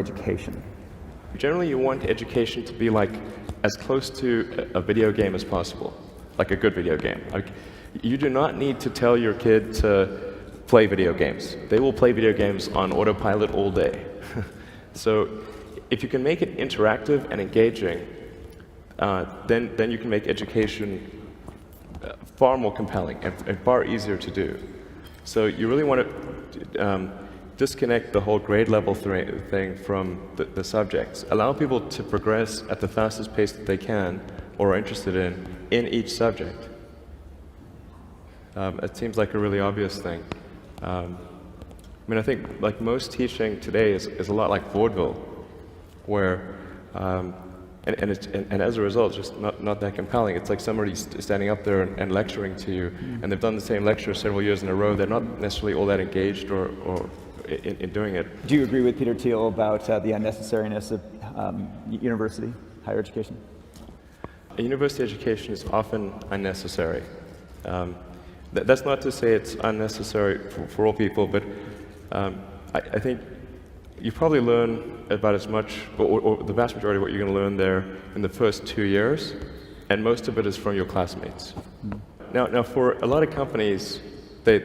education? Generally, you want education to be like as close to a video game as possible, like a good video game. Like, you do not need to tell your kid to play video games. They will play video games on autopilot all day. So if you can make it interactive and engaging, then you can make education far more compelling and far easier to do. So you really want to disconnect the whole grade level thing from the subjects. Allow people to progress at the fastest pace that they can or are interested in each subject. It seems like a really obvious thing. I mean, I think like most teaching today is a lot like vaudeville, where and as a result, it's just not that compelling. It's like somebody standing up there and lecturing to you, and they've done the same lecture several years in a row. They're not necessarily all that engaged or in doing it. Do you agree with Peter Thiel about the unnecessariness of university, higher education? A university education is often unnecessary. That's not to say it's unnecessary for all people, but I think you probably learn about as much, or the vast majority of what you're going to learn there in the first 2 years, and most of it is from your classmates. Now for a lot of companies, they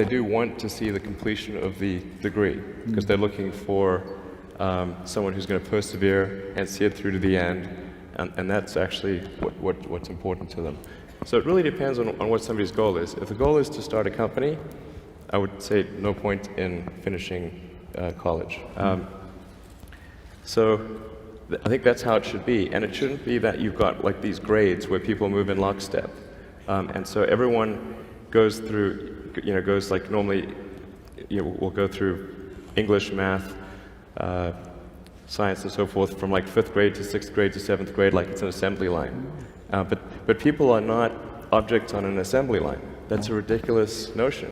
do want to see the completion of the degree, because they're looking for someone who's going to persevere and see it through to the end, and that's actually what's important to them. So it really depends on what somebody's goal is. If the goal is to start a company, I would say no point in finishing college. So I think that's how it should be, and it shouldn't be that you've got like these grades where people move in lockstep, and so everyone goes through, goes like normally, we'll go through English, math, science, and so forth from like 5th grade to 6th grade to 7th grade, like it's an assembly line. But people are not objects on an assembly line. That's a ridiculous notion.